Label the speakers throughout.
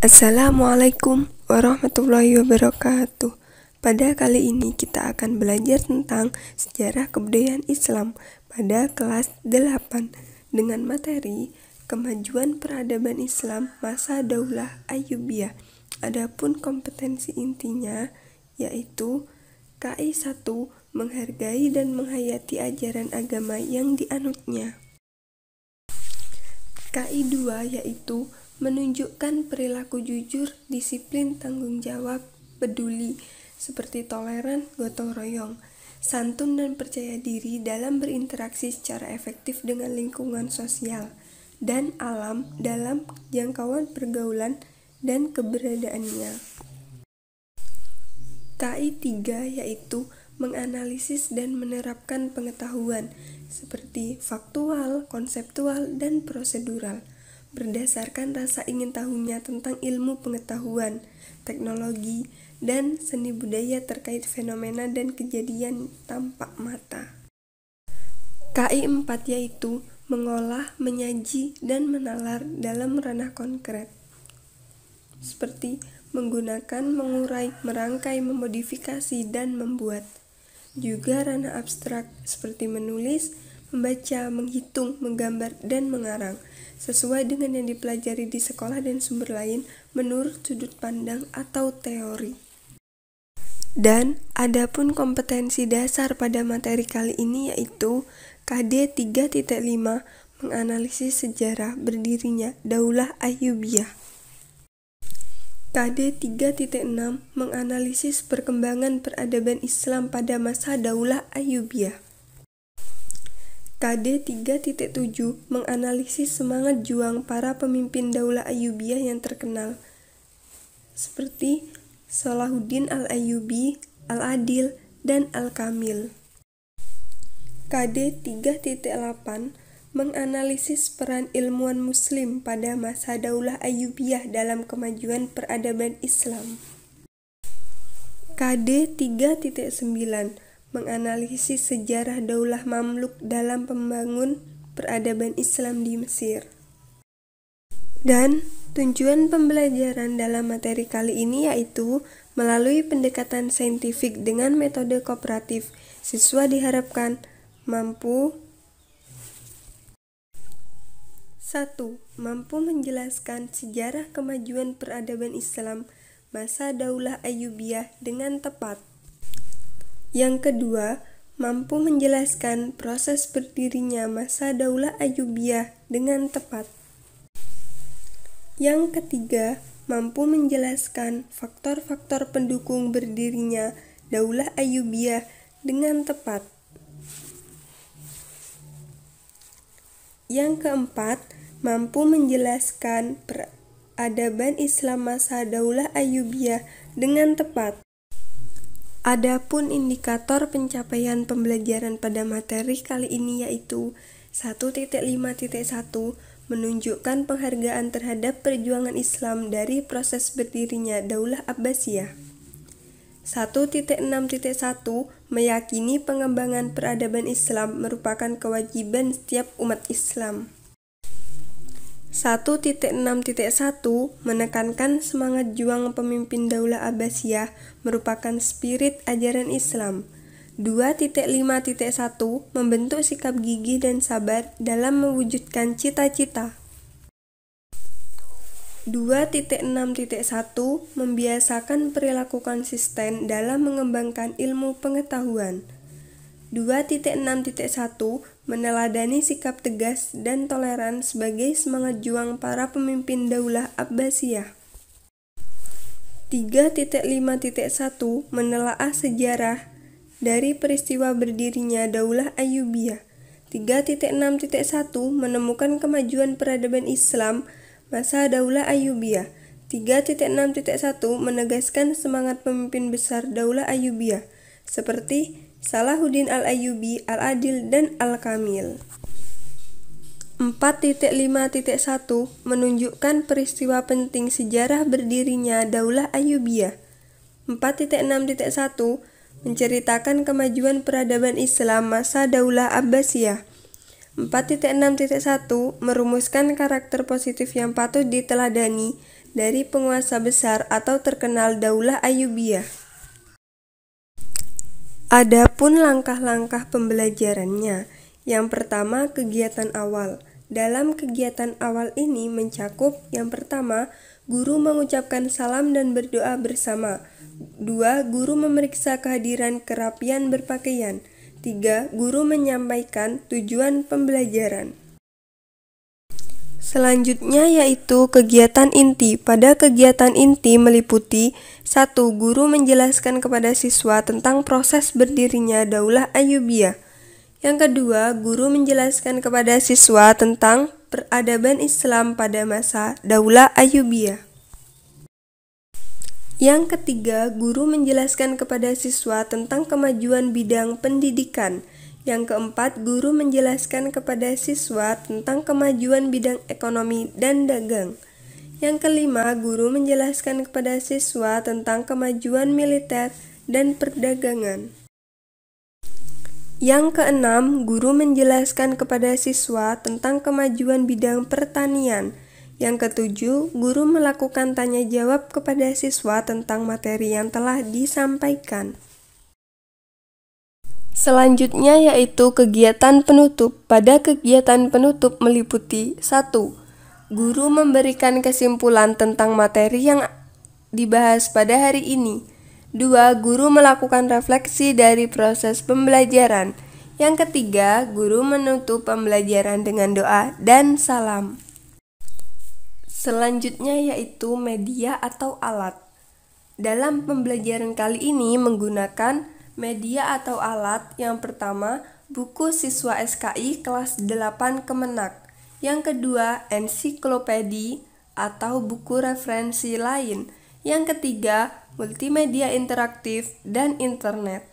Speaker 1: Assalamualaikum warahmatullahi wabarakatuh. Pada kali ini kita akan belajar tentang sejarah kebudayaan Islam pada kelas 8 dengan materi kemajuan peradaban Islam masa Daulah Ayyubiyah. Adapun kompetensi intinya yaitu KI 1 menghargai dan menghayati ajaran agama yang dianutnya. KI 2 yaitu menunjukkan perilaku jujur, disiplin, tanggung jawab, peduli, seperti toleran, gotong royong, santun dan percaya diri dalam berinteraksi secara efektif dengan lingkungan sosial dan alam dalam jangkauan pergaulan dan keberadaannya. KI 3 yaitu menganalisis dan menerapkan pengetahuan seperti faktual, konseptual, dan prosedural berdasarkan rasa ingin tahunya tentang ilmu pengetahuan, teknologi, dan seni budaya terkait fenomena dan kejadian tampak mata. KI 4 yaitu mengolah, menyaji, dan menalar dalam ranah konkret, seperti menggunakan, mengurai, merangkai, memodifikasi, dan membuat. Juga ranah abstrak, seperti menulis, membaca, menghitung, menggambar, dan mengarang, sesuai dengan yang dipelajari di sekolah dan sumber lain menurut sudut pandang atau teori. Dan adapun kompetensi dasar pada materi kali ini yaitu KD 3.5 menganalisis sejarah berdirinya Daulah Ayyubiyah. KD 3.6 menganalisis perkembangan peradaban Islam pada masa Daulah Ayyubiyah. KD 3.7 menganalisis semangat juang para pemimpin Daulah Ayyubiyah yang terkenal, seperti Salahuddin Al-Ayyubi, Al-Adil, dan Al-Kamil. KD 3.8 menganalisis peran ilmuwan muslim pada masa Daulah Ayyubiyah dalam kemajuan peradaban Islam. KD 3.9 menganalisis sejarah Daulah Mamluk dalam membangun peradaban Islam di Mesir. Dan tujuan pembelajaran dalam materi kali ini yaitu melalui pendekatan saintifik dengan metode kooperatif, siswa diharapkan mampu 1. Mampu menjelaskan sejarah kemajuan peradaban Islam masa Daulah Ayyubiyah dengan tepat. Yang kedua, mampu menjelaskan proses berdirinya masa Daulah Ayyubiyah dengan tepat. Yang ketiga, mampu menjelaskan faktor-faktor pendukung berdirinya Daulah Ayyubiyah dengan tepat. Yang keempat, mampu menjelaskan peradaban Islam masa Daulah Ayyubiyah dengan tepat. Adapun indikator pencapaian pembelajaran pada materi kali ini yaitu 1.5.1 menunjukkan penghargaan terhadap perjuangan Islam dari proses berdirinya Daulah Abbasiyah. 1.6.1 meyakini pengembangan peradaban Islam merupakan kewajiban setiap umat Islam. 1.6.1 menekankan semangat juang pemimpin Daulah Abbasiyah merupakan spirit ajaran Islam. 2.5.1 membentuk sikap gigih dan sabar dalam mewujudkan cita-cita. 2.6.1 membiasakan perilaku konsisten dalam mengembangkan ilmu pengetahuan. 2.6.1 meneladani sikap tegas dan toleran sebagai semangat juang para pemimpin Daulah Abbasiyah. 3.5.1 menelaah sejarah dari peristiwa berdirinya Daulah Ayyubiyah. 3.6.1 menemukan kemajuan peradaban Islam masa Daulah Ayyubiyah. 3.6.1 menegaskan semangat pemimpin besar Daulah Ayyubiyah seperti Salahuddin Al-Ayyubi, Al-Adil, dan Al-Kamil. 4.5.1 menunjukkan peristiwa penting sejarah berdirinya Daulah Ayyubiyah. 4.6.1 menceritakan kemajuan peradaban Islam masa Daulah Abbasiyah. 4.6.1 merumuskan karakter positif yang patut diteladani dari penguasa besar atau terkenal Daulah Ayyubiyah. Adapun langkah-langkah pembelajarannya, yang pertama kegiatan awal. Dalam kegiatan awal ini mencakup yang pertama, guru mengucapkan salam dan berdoa bersama. 2. Guru memeriksa kehadiran kerapian berpakaian. 3. Guru menyampaikan tujuan pembelajaran. Selanjutnya yaitu kegiatan inti. Pada kegiatan inti meliputi 1. Guru menjelaskan kepada siswa tentang proses berdirinya Daulah Ayyubiyah. Yang kedua, guru menjelaskan kepada siswa tentang peradaban Islam pada masa Daulah Ayyubiyah. Yang ketiga, guru menjelaskan kepada siswa tentang kemajuan bidang pendidikan. Yang keempat, guru menjelaskan kepada siswa tentang kemajuan bidang ekonomi dan dagang. Yang kelima, guru menjelaskan kepada siswa tentang kemajuan militer dan perdagangan. Yang keenam, guru menjelaskan kepada siswa tentang kemajuan bidang pertanian. Yang ketujuh, guru melakukan tanya jawab kepada siswa tentang materi yang telah disampaikan. Selanjutnya yaitu kegiatan penutup. Pada kegiatan penutup meliputi 1. Guru memberikan kesimpulan tentang materi yang dibahas pada hari ini. 2. Guru melakukan refleksi dari proses pembelajaran. Yang ketiga, guru menutup pembelajaran dengan doa dan salam. Selanjutnya yaitu media atau alat. Dalam pembelajaran kali ini menggunakan media atau alat. Yang pertama, buku siswa SKI kelas 8 Kemenak. Yang kedua, ensiklopedi atau buku referensi lain. Yang ketiga, multimedia interaktif dan internet.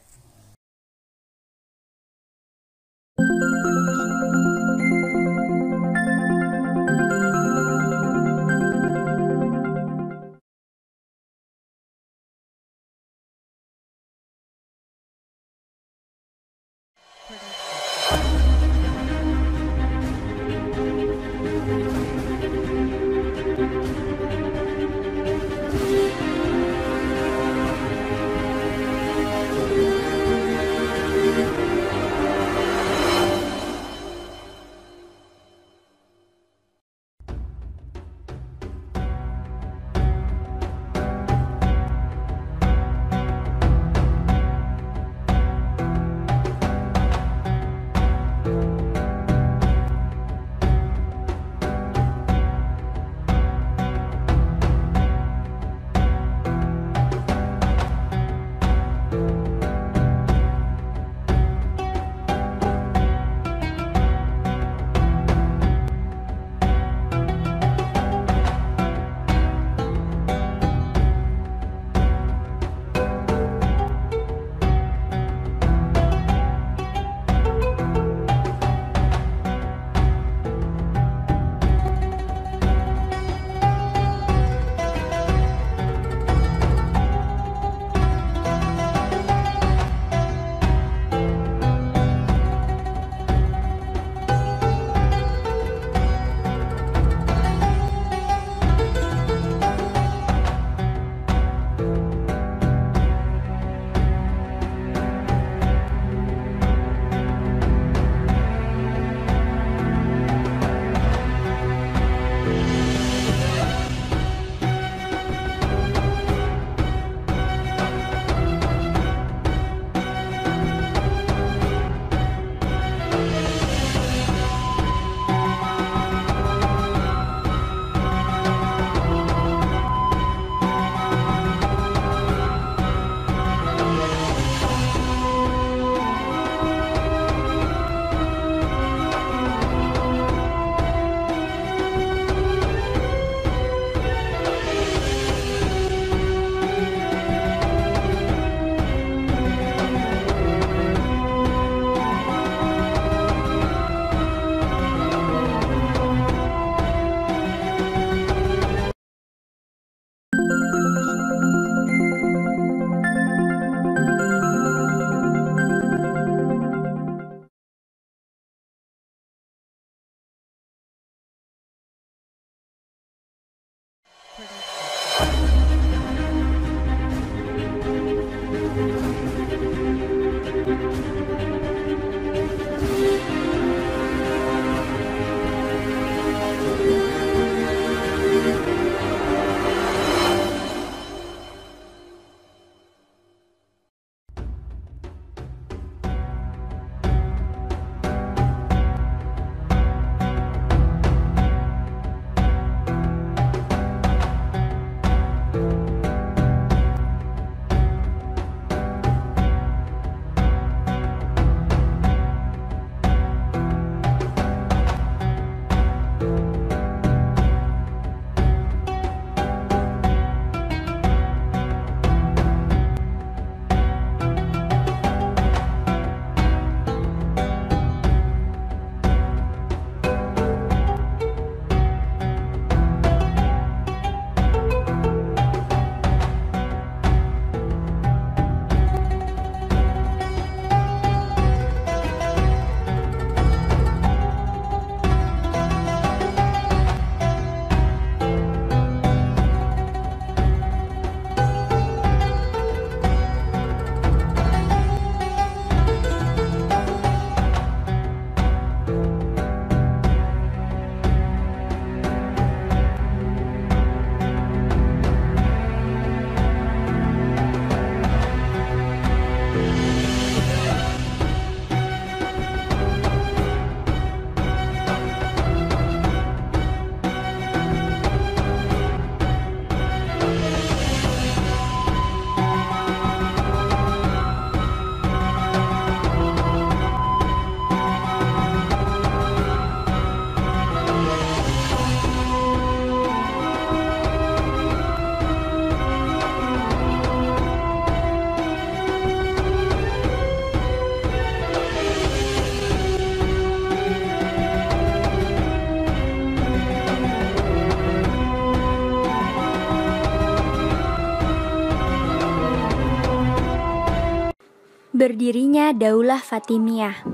Speaker 2: Berdirinya Daulah Fatimiyah.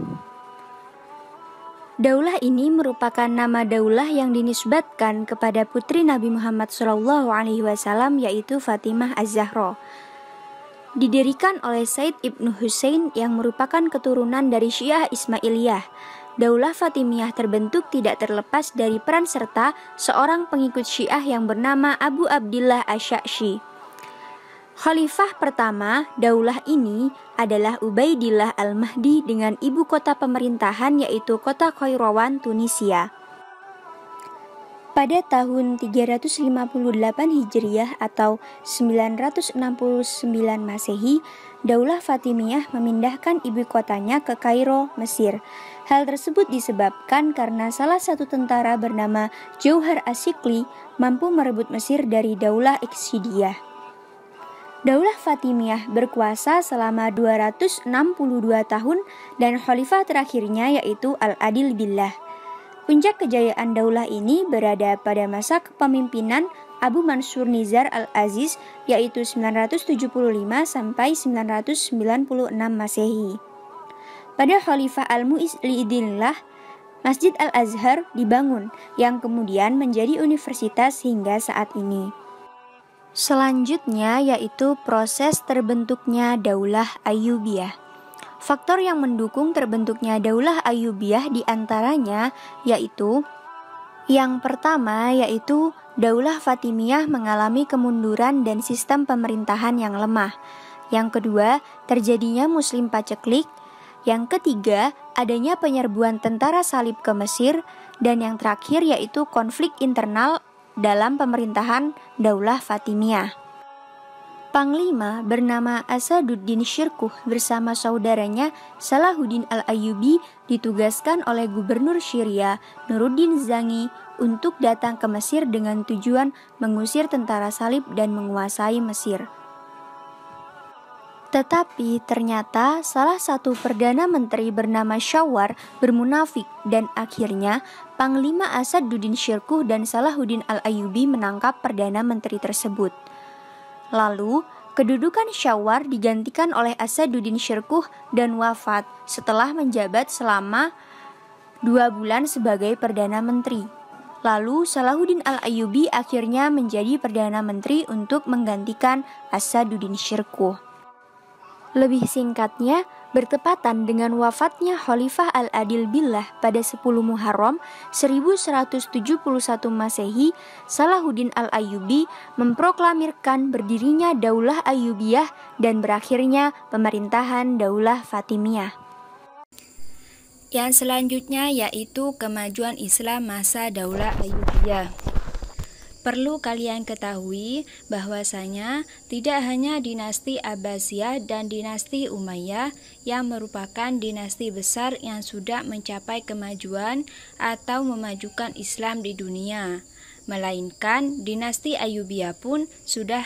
Speaker 2: Daulah ini merupakan nama daulah yang dinisbatkan kepada putri Nabi Muhammad SAW, yaitu Fatimah Az-Zahra. Didirikan oleh Said Ibnu Husain yang merupakan keturunan dari Syiah Ismailiyah. Daulah Fatimiyah terbentuk tidak terlepas dari peran serta seorang pengikut Syiah yang bernama Abu Abdillah Asy-Sya'shi. Khalifah pertama daulah ini adalah Ubaidillah Al-Mahdi dengan ibu kota pemerintahan yaitu kota Qairawan, Tunisia. Pada tahun 358 Hijriah atau 969 Masehi, Daulah Fatimiyah memindahkan ibu kotanya ke Kairo, Mesir. Hal tersebut disebabkan karena salah satu tentara bernama Jauhar As-Sikli mampu merebut Mesir dari Daulah Ikhshidiyah. Daulah Fatimiyah berkuasa selama 262 tahun dan khalifah terakhirnya yaitu Al-Adil Billah. Puncak kejayaan daulah ini berada pada masa kepemimpinan Abu Mansur Nizar Al-Aziz yaitu 975 sampai 996 Masehi. Pada khalifah Al-Mu'iz li'idillah, Masjid Al-Azhar dibangun yang kemudian menjadi universitas hingga saat ini. Selanjutnya yaitu proses terbentuknya Daulah Ayyubiyah. Faktor yang mendukung terbentuknya Daulah Ayyubiyah diantaranya yaitu yang pertama yaitu Daulah Fatimiyah mengalami kemunduran dan sistem pemerintahan yang lemah. Yang kedua, terjadinya Muslim paceklik. Yang ketiga, adanya penyerbuan tentara salib ke Mesir. Dan yang terakhir yaitu konflik internal dalam pemerintahan Daulah Fatimiyah. Panglima bernama Asaduddin Syirkuh bersama saudaranya Salahuddin Al-Ayyubi ditugaskan oleh Gubernur Syria Nuruddin Zangi untuk datang ke Mesir dengan tujuan mengusir tentara salib dan menguasai Mesir. Tetapi ternyata salah satu Perdana Menteri bernama Syawar bermunafik dan akhirnya Panglima Asaduddin Syirkuh dan Salahuddin Al-Ayyubi menangkap Perdana Menteri tersebut. Lalu, kedudukan Syawar digantikan oleh Asaduddin Syirkuh dan wafat setelah menjabat selama 2 bulan sebagai Perdana Menteri. Lalu Salahuddin Al-Ayyubi akhirnya menjadi Perdana Menteri untuk menggantikan Asaduddin Syirkuh. Lebih singkatnya, bertepatan dengan wafatnya Khalifah Al-Adil Billah pada 10 Muharram 1171 Masehi, Salahuddin Al-Ayyubi memproklamirkan berdirinya Daulah Ayyubiyah dan berakhirnya pemerintahan Daulah Fatimiyah.
Speaker 3: Yang selanjutnya yaitu kemajuan Islam masa Daulah Ayyubiyah. Perlu kalian ketahui bahwasanya tidak hanya dinasti Abbasiyah dan dinasti Umayyah yang merupakan dinasti besar yang sudah mencapai kemajuan atau memajukan Islam di dunia, melainkan dinasti Ayyubiyah pun sudah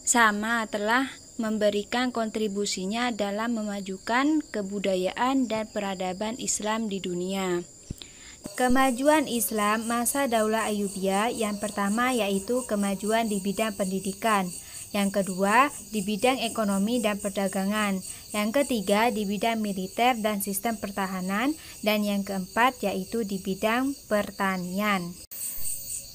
Speaker 3: sama telah memberikan kontribusinya dalam memajukan kebudayaan dan peradaban Islam di dunia. Kemajuan Islam masa Daulah Ayyubiyah yang pertama yaitu kemajuan di bidang pendidikan, yang kedua di bidang ekonomi dan perdagangan, yang ketiga di bidang militer dan sistem pertahanan, dan yang keempat yaitu di bidang pertanian.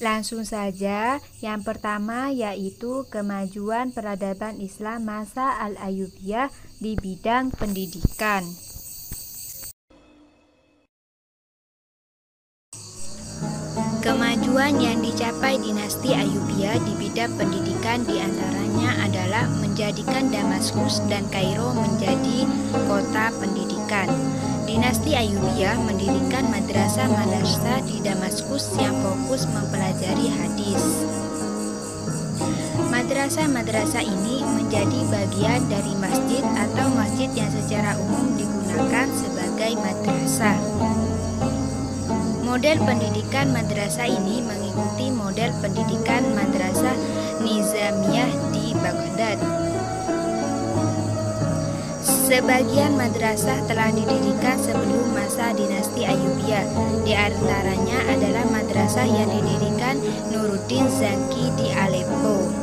Speaker 3: Langsung saja, yang pertama yaitu kemajuan peradaban Islam masa Al-Ayyubiyah di bidang pendidikan. Kemajuan yang dicapai dinasti Ayyubiyah di bidang pendidikan diantaranya adalah menjadikan Damaskus dan Kairo menjadi kota pendidikan. Dinasti Ayyubiyah mendirikan madrasah-madrasah di Damaskus yang fokus mempelajari hadis. Madrasah-madrasah ini menjadi bagian dari masjid atau masjid yang secara umum digunakan sebagai madrasah. Model pendidikan madrasah ini mengikuti model pendidikan madrasah Nizamiyah di Baghdad. Sebagian madrasah telah didirikan sebelum masa dinasti Ayyubiyah. Di antaranya adalah madrasah yang didirikan Nuruddin Zanki di Aleppo.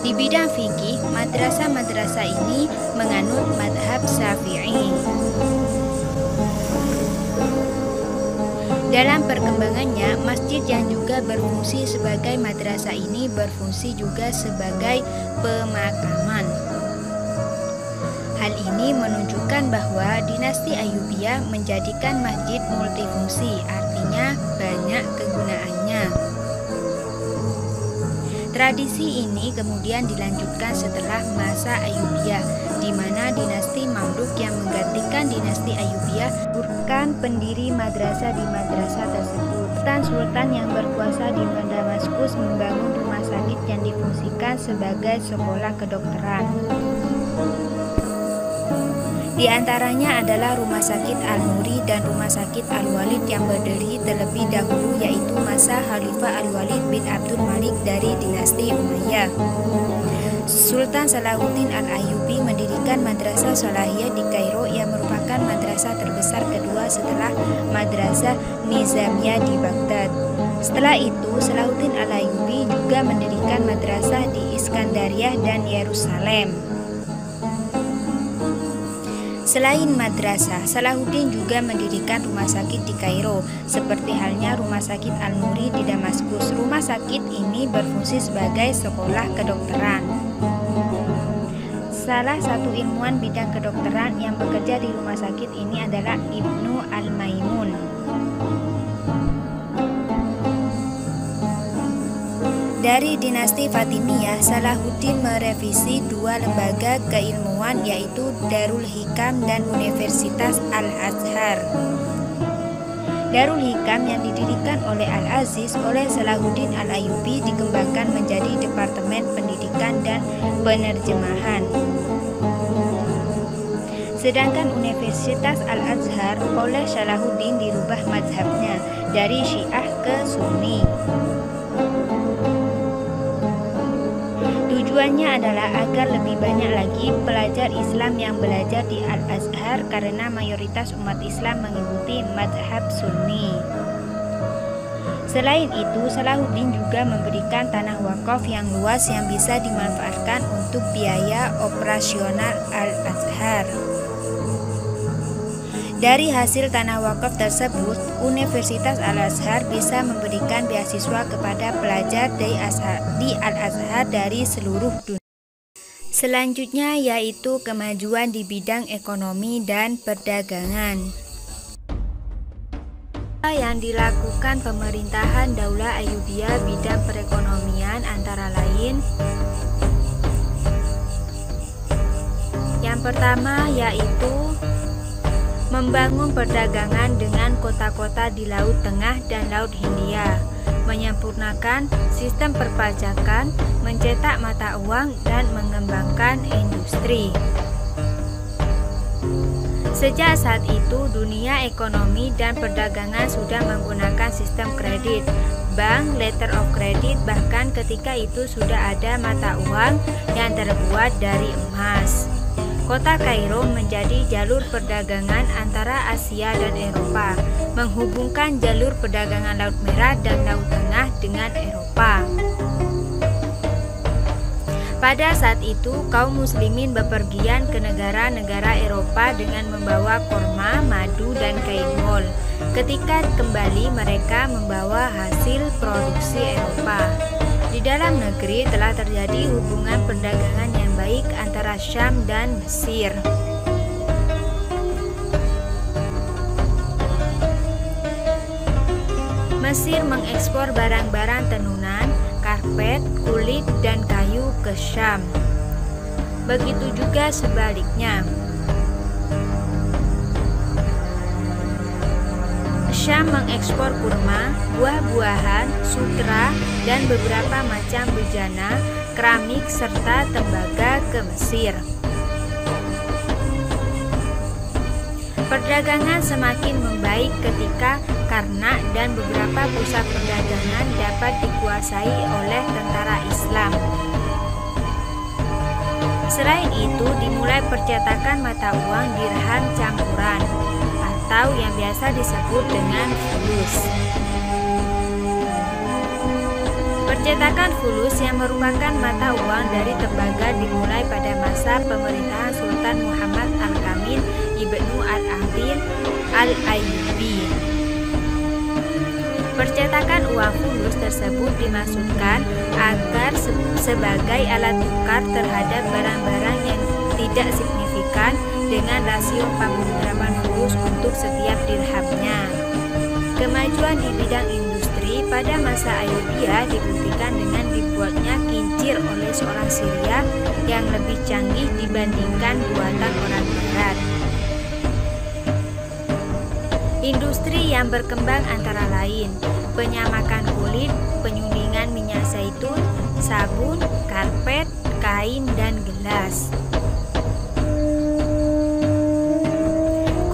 Speaker 3: Di bidang fikih, madrasah-madrasah ini menganut madhab Syafi'i. Dalam perkembangannya, masjid yang juga berfungsi sebagai madrasah ini berfungsi juga sebagai pemakaman. Hal ini menunjukkan bahwa dinasti Ayyubiyah menjadikan masjid multifungsi, artinya banyak kegunaannya. Tradisi ini kemudian dilanjutkan setelah masa Ayyubiyah, di mana dinasti Mamluk yang menggantikan dinasti Ayyubiyah bukan pendiri madrasah di madrasah tersebut. Sultan yang berkuasa di Damaskus membangun rumah sakit yang difungsikan sebagai sekolah kedokteran. Di antaranya adalah Rumah Sakit Al-Nuri dan Rumah Sakit Al-Walid yang berdiri terlebih dahulu, yaitu masa Khalifah Al-Walid bin Abdul Malik dari dinasti Umayyah. Sultan Salahuddin Al-Ayyubi mendirikan Madrasah Salahiyah di Kairo yang merupakan madrasah terbesar kedua setelah Madrasah Nizamiyah di Baghdad. Setelah itu, Salahuddin Al-Ayyubi juga mendirikan madrasah di Iskandariyah dan Yerusalem. Selain madrasah, Salahuddin juga mendirikan rumah sakit di Kairo, seperti halnya Rumah Sakit Al-Nuri di Damaskus. Rumah sakit ini berfungsi sebagai sekolah kedokteran. Salah satu ilmuwan bidang kedokteran yang bekerja di rumah sakit ini adalah Ibnu Al-Maimun. Dari dinasti Fatimiyah, Salahuddin merevisi dua lembaga keilmuan, yaitu Darul Hikam dan Universitas Al-Azhar. Darul Hikam yang didirikan oleh Al-Aziz oleh Salahuddin Al-Ayyubi dikembangkan menjadi Departemen Pendidikan dan Penerjemahan. Sedangkan Universitas Al-Azhar oleh Salahuddin dirubah mazhabnya dari Syiah ke Sunni. Tujuannya adalah agar lebih banyak lagi pelajar Islam yang belajar di Al-Azhar karena mayoritas umat Islam mengikuti mazhab Sunni. Selain itu, Salahuddin juga memberikan tanah wakaf yang luas yang bisa dimanfaatkan untuk biaya operasional Al-Azhar. Dari hasil tanah wakaf tersebut, Universitas Al-Azhar bisa memberikan beasiswa kepada pelajar di Al-Azhar dari seluruh dunia. Selanjutnya yaitu kemajuan di bidang ekonomi dan perdagangan. Yang dilakukan pemerintahan Daulah Ayyubiyah bidang perekonomian antara lain: yang pertama yaitu membangun perdagangan dengan kota-kota di Laut Tengah dan Laut Hindia, menyempurnakan sistem perpajakan, mencetak mata uang, dan mengembangkan industri. Sejak saat itu, dunia ekonomi dan perdagangan sudah menggunakan sistem kredit, bank, letter of credit, bahkan ketika itu sudah ada mata uang yang terbuat dari emas. Kota Kairo menjadi jalur perdagangan antara Asia dan Eropa, menghubungkan jalur perdagangan Laut Merah dan Laut Tengah dengan Eropa. Pada saat itu, kaum muslimin bepergian ke negara-negara Eropa dengan membawa korma, madu, dan kain wol. Ketika kembali, mereka membawa hasil produksi Eropa. Di dalam negeri telah terjadi hubungan perdagangan yang baik antara Syam dan Mesir. Mesir mengekspor barang-barang tenunan, karpet, kulit, dan kayu ke Syam. Begitu juga sebaliknya. Syam mengekspor kurma, buah-buahan, sutra, dan beberapa macam bejana, keramik, serta tembaga ke Mesir. Perdagangan semakin membaik ketika Karnak dan beberapa pusat perdagangan dapat dikuasai oleh tentara Islam. Selain itu, dimulai percetakan mata uang dirham campuran, atau yang biasa disebut dengan fulus. Percetakan fulus yang merupakan mata uang dari tembaga dimulai pada masa pemerintahan Sultan Muhammad Al-Kamil Ibnu Al-Adil Al-Ayyubi. Percetakan uang fulus tersebut dimaksudkan agar sebagai alat tukar terhadap barang-barang yang tidak signifikan dengan rasio 48 fulus untuk setiap dirhamnya. Kemajuan di bidang industri pada masa Ayyubiyah dibuktikan dengan dibuatnya kincir oleh seorang Syria yang lebih canggih dibandingkan buatan orang Barat. Industri yang berkembang antara lain penyamakan kulit, penyulingan minyak zaitun, sabun, karpet, kain, dan gelas.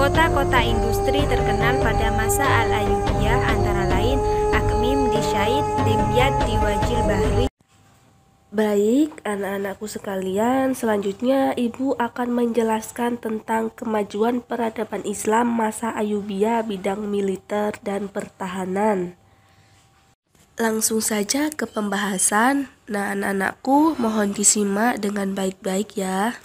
Speaker 3: Kota-kota industri terkenal pada masa Al-Ayyubiyah antara lain Akhmim di Syait, Dimyat di Wajil Bahri.
Speaker 1: Baik, anak-anakku sekalian, selanjutnya Ibu akan menjelaskan tentang kemajuan peradaban Islam masa Ayyubiyah bidang militer dan pertahanan. Langsung saja ke pembahasan. Nah, anak-anakku mohon disimak dengan baik-baik ya.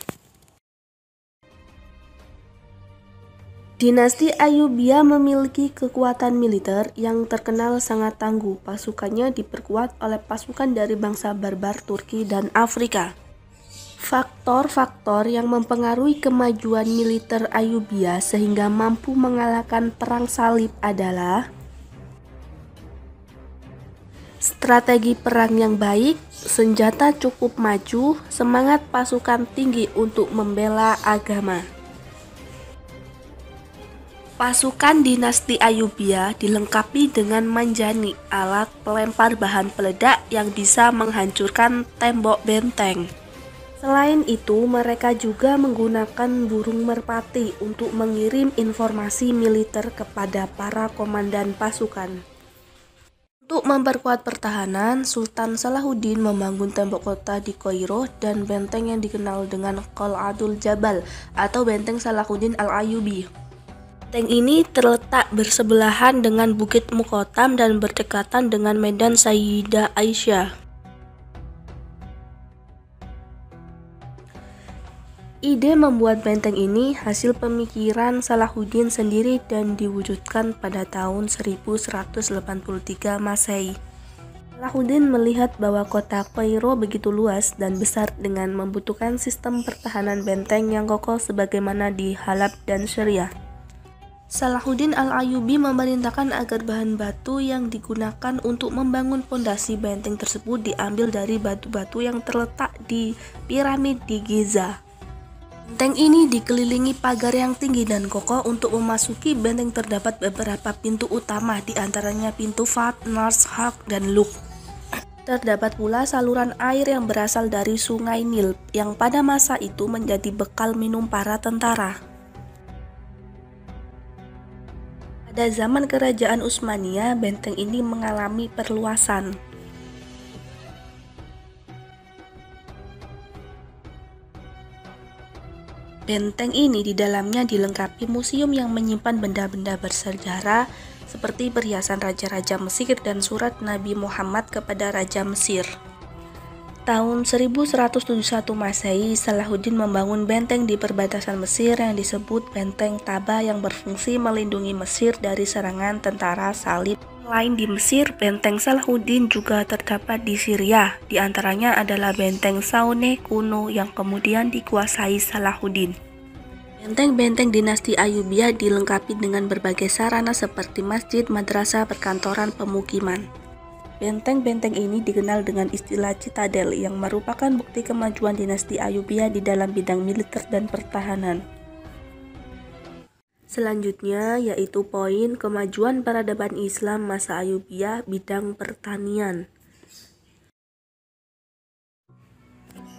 Speaker 1: Dinasti Ayyubiyah memiliki kekuatan militer yang terkenal sangat tangguh. Pasukannya diperkuat oleh pasukan dari bangsa barbar Turki dan Afrika. Faktor-faktor yang mempengaruhi kemajuan militer Ayyubiyah sehingga mampu mengalahkan perang salib adalah strategi perang yang baik, senjata cukup maju, semangat pasukan tinggi untuk membela agama. Pasukan dinasti Ayyubiyah dilengkapi dengan manjani, alat pelempar bahan peledak yang bisa menghancurkan tembok benteng. Selain itu, mereka juga menggunakan burung merpati untuk mengirim informasi militer kepada para komandan pasukan. Untuk memperkuat pertahanan, Sultan Salahuddin membangun tembok kota di Kairo dan benteng yang dikenal dengan Qal'atul Jabal atau benteng Salahuddin Al-Ayyubi. Benteng ini terletak bersebelahan dengan Bukit Muqattam dan berdekatan dengan Medan Sayyidah Aisyah. Ide membuat benteng ini hasil pemikiran Salahuddin sendiri dan diwujudkan pada tahun 1183 Masehi. Salahuddin melihat bahwa kota Kairo begitu luas dan besar dengan membutuhkan sistem pertahanan benteng yang kokoh sebagaimana di Halab dan Syria. Salahuddin Al-Ayyubi memerintahkan agar bahan batu yang digunakan untuk membangun pondasi benteng tersebut diambil dari batu-batu yang terletak di piramid di Giza. Benteng ini dikelilingi pagar yang tinggi dan kokoh. Untuk memasuki benteng terdapat beberapa pintu utama, di antaranya pintu Fat, Nars, Haq, dan Luk. Terdapat pula saluran air yang berasal dari sungai Nil yang pada masa itu menjadi bekal minum para tentara. Pada zaman kerajaan Utsmaniyah, benteng ini mengalami perluasan. Benteng ini di dalamnya dilengkapi museum yang menyimpan benda-benda bersejarah seperti perhiasan raja-raja Mesir dan surat Nabi Muhammad kepada Raja Mesir. Tahun 1171 Masehi, Salahuddin membangun benteng di perbatasan Mesir yang disebut Benteng Taba yang berfungsi melindungi Mesir dari serangan tentara salib. Selain di Mesir, benteng Salahuddin juga terdapat di Syria. Di antaranya adalah Benteng Sauneh kuno yang kemudian dikuasai Salahuddin. Benteng-benteng dinasti Ayyubiyah dilengkapi dengan berbagai sarana seperti masjid, madrasah, perkantoran, pemukiman. Benteng-benteng ini dikenal dengan istilah citadel yang merupakan bukti kemajuan dinasti Ayyubiyah di dalam bidang militer dan pertahanan. Selanjutnya yaitu poin kemajuan peradaban Islam masa Ayyubiyah bidang pertanian.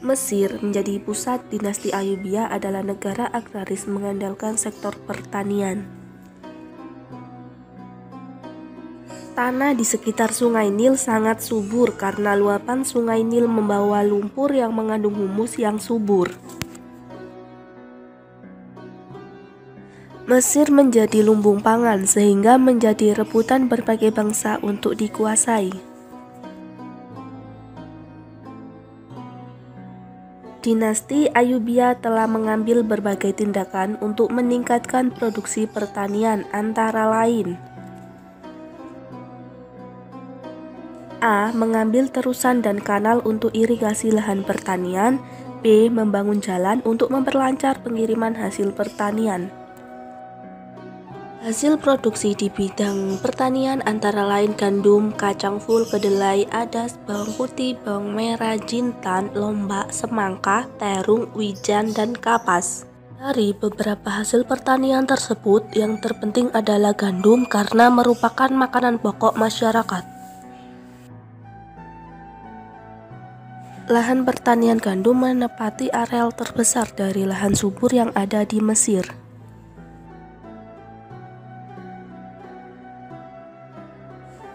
Speaker 1: Mesir menjadi pusat dinasti Ayyubiyah adalah negara agraris mengandalkan sektor pertanian. Tanah di sekitar Sungai Nil sangat subur karena luapan Sungai Nil membawa lumpur yang mengandung humus yang subur. Mesir menjadi lumbung pangan sehingga menjadi rebutan berbagai bangsa untuk dikuasai.
Speaker 4: Dinasti Ayyubiyah telah mengambil berbagai tindakan untuk meningkatkan produksi pertanian, antara lain A. Mengambil terusan dan kanal untuk irigasi lahan pertanian. B. Membangun jalan untuk memperlancar pengiriman hasil pertanian. Hasil produksi di bidang pertanian antara lain gandum, kacang full, kedelai, adas, bawang putih, bawang merah, jintan, lombak, semangka, terung, wijan, dan kapas. Dari beberapa hasil pertanian tersebut, yang terpenting adalah gandum karena merupakan makanan pokok masyarakat. Lahan pertanian gandum menepati areal terbesar dari lahan subur yang ada di Mesir.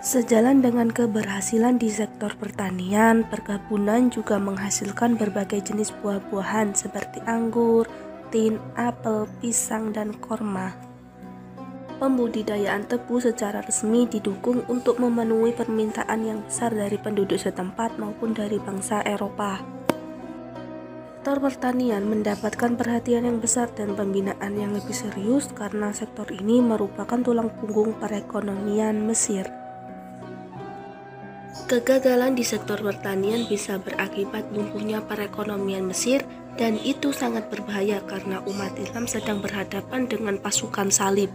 Speaker 4: Sejalan dengan keberhasilan di sektor pertanian, perkebunan juga menghasilkan berbagai jenis buah-buahan seperti anggur, tin, apel, pisang, dan korma. Pembudidayaan tebu secara resmi didukung untuk memenuhi permintaan yang besar dari penduduk setempat maupun dari bangsa Eropa. Sektor pertanian mendapatkan perhatian yang besar dan pembinaan yang lebih serius karena sektor ini merupakan tulang punggung perekonomian Mesir. Kegagalan di sektor pertanian bisa berakibat lumpuhnya perekonomian Mesir, dan itu sangat berbahaya karena umat Islam sedang berhadapan dengan pasukan salib.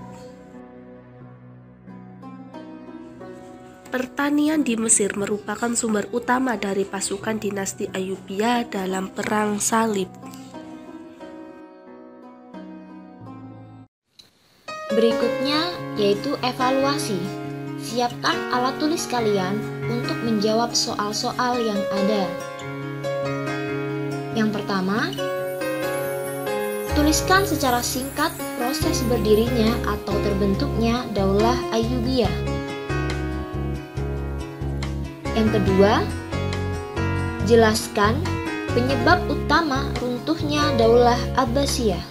Speaker 4: Pertanian di Mesir merupakan sumber utama dari pasukan dinasti Ayyubiyah dalam perang salib.
Speaker 2: Berikutnya yaitu evaluasi. Siapkan alat tulis kalian untuk menjawab soal-soal yang ada. Yang pertama, tuliskan secara singkat proses berdirinya atau terbentuknya Daulah Ayyubiyah. Yang kedua, jelaskan penyebab utama runtuhnya Daulah Abbasiyah.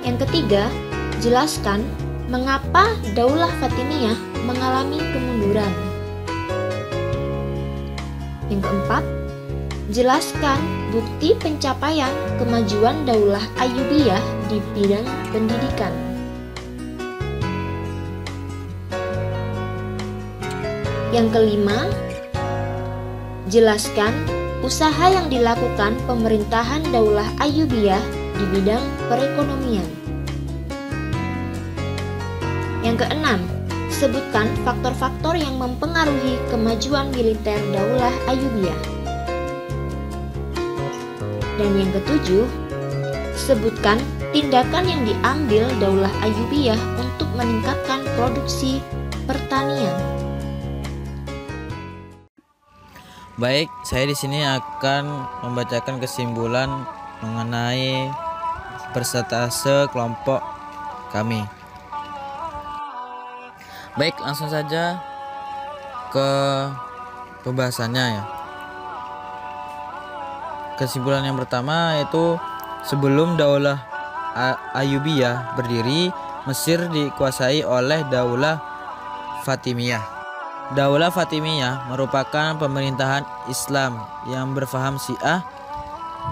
Speaker 2: Yang ketiga, jelaskan mengapa Daulah Fatimiyah mengalami kemunduran. Yang keempat, jelaskan bukti pencapaian kemajuan Daulah Ayyubiyah di bidang pendidikan. Yang kelima, jelaskan usaha yang dilakukan pemerintahan Daulah Ayyubiyah di bidang perekonomian. Yang keenam, sebutkan faktor-faktor yang mempengaruhi kemajuan militer Daulah Ayyubiyah. Dan yang ketujuh, sebutkan tindakan yang diambil Daulah Ayyubiyah untuk meningkatkan produksi pertanian.
Speaker 5: Baik, saya di sini akan membacakan kesimpulan mengenai persentase kelompok kami. Baik, langsung saja ke pembahasannya ya. Kesimpulan yang pertama yaitu sebelum Daulah Ayyubiyah berdiri, Mesir dikuasai oleh Daulah Fatimiyah. Daulah Fatimiyah merupakan pemerintahan Islam yang berfaham Syiah,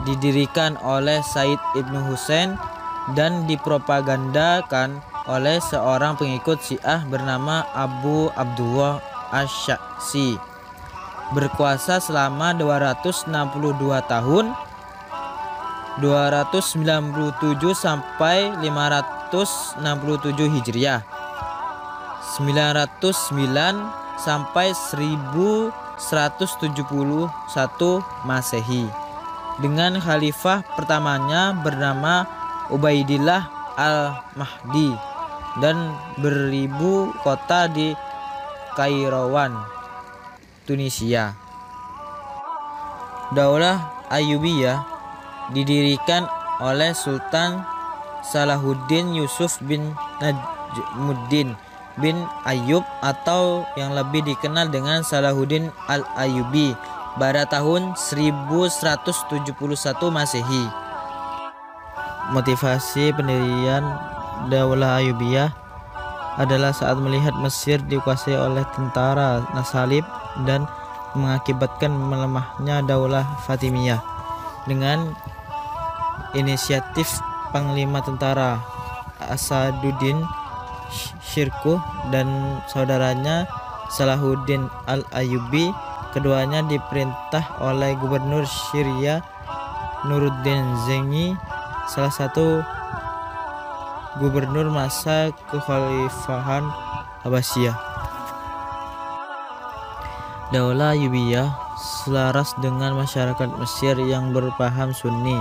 Speaker 5: didirikan oleh Said Ibnu Husain dan dipropagandakan oleh seorang pengikut Syiah bernama Abu Abdullah Asy-Syaksi. Berkuasa selama 262 tahun 297 sampai 567 Hijriah, 909 sampai 1171 Masehi, dengan khalifah pertamanya bernama Ubaidillah Al-Mahdi dan beribu kota di Kairouan, Tunisia. Daulah Ayyubiyah didirikan oleh Sultan Salahuddin Yusuf bin Najmuddin bin Ayyub atau yang lebih dikenal dengan Salahuddin Al-Ayyubi pada tahun 1171 Masehi. Motivasi pendirian Daulah Ayyubiyah adalah saat melihat Mesir dikuasai oleh tentara Salib dan mengakibatkan melemahnya Daulah Fatimiyah. Dengan inisiatif Panglima Tentara Asaduddin Shirkuh dan saudaranya Salahuddin Al-Ayyubi, keduanya diperintah oleh Gubernur Syria Nuruddin Zengi, salah satu gubernur masa kekhalifahan Abbasiyah. Daulah Ayyubiyah selaras dengan masyarakat Mesir yang berpaham Sunni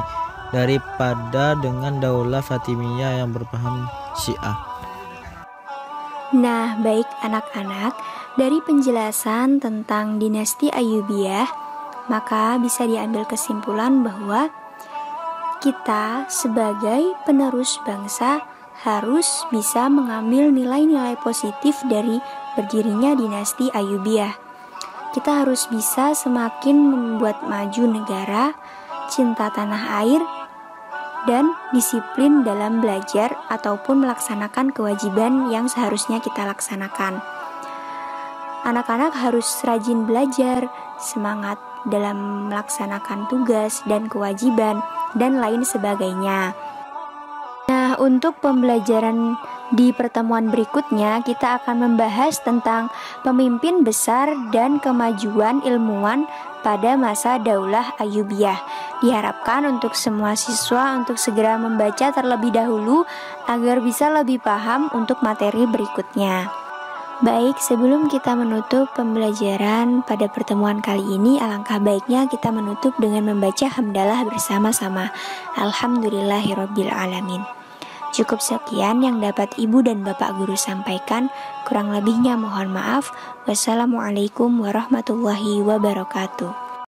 Speaker 5: daripada dengan Daulah Fatimiyah yang berpaham Syiah.
Speaker 2: Nah, baik anak-anak, dari penjelasan tentang dinasti Ayyubiyah, maka bisa diambil kesimpulan bahwa kita sebagai penerus bangsa harus bisa mengambil nilai-nilai positif dari berdirinya dinasti Ayyubiyah. Kita harus bisa semakin membuat maju negara, cinta tanah air, dan disiplin dalam belajar ataupun melaksanakan kewajiban yang seharusnya kita laksanakan. Anak-anak harus rajin belajar, semangat dalam melaksanakan tugas dan kewajiban, dan lain sebagainya. Nah, untuk pembelajaran di pertemuan berikutnya, kita akan membahas tentang pemimpin besar dan kemajuan ilmuwan pada masa Daulah Ayyubiyah. Diharapkan untuk semua siswa untuk segera membaca terlebih dahulu agar bisa lebih paham untuk materi berikutnya. Baik, sebelum kita menutup pembelajaran pada pertemuan kali ini, alangkah baiknya kita menutup dengan membaca hamdalah bersama-sama. Alhamdulillahirabbil alamin. Cukup sekian yang dapat Ibu dan Bapak Guru sampaikan. Kurang lebihnya mohon maaf. Wassalamualaikum warahmatullahi wabarakatuh.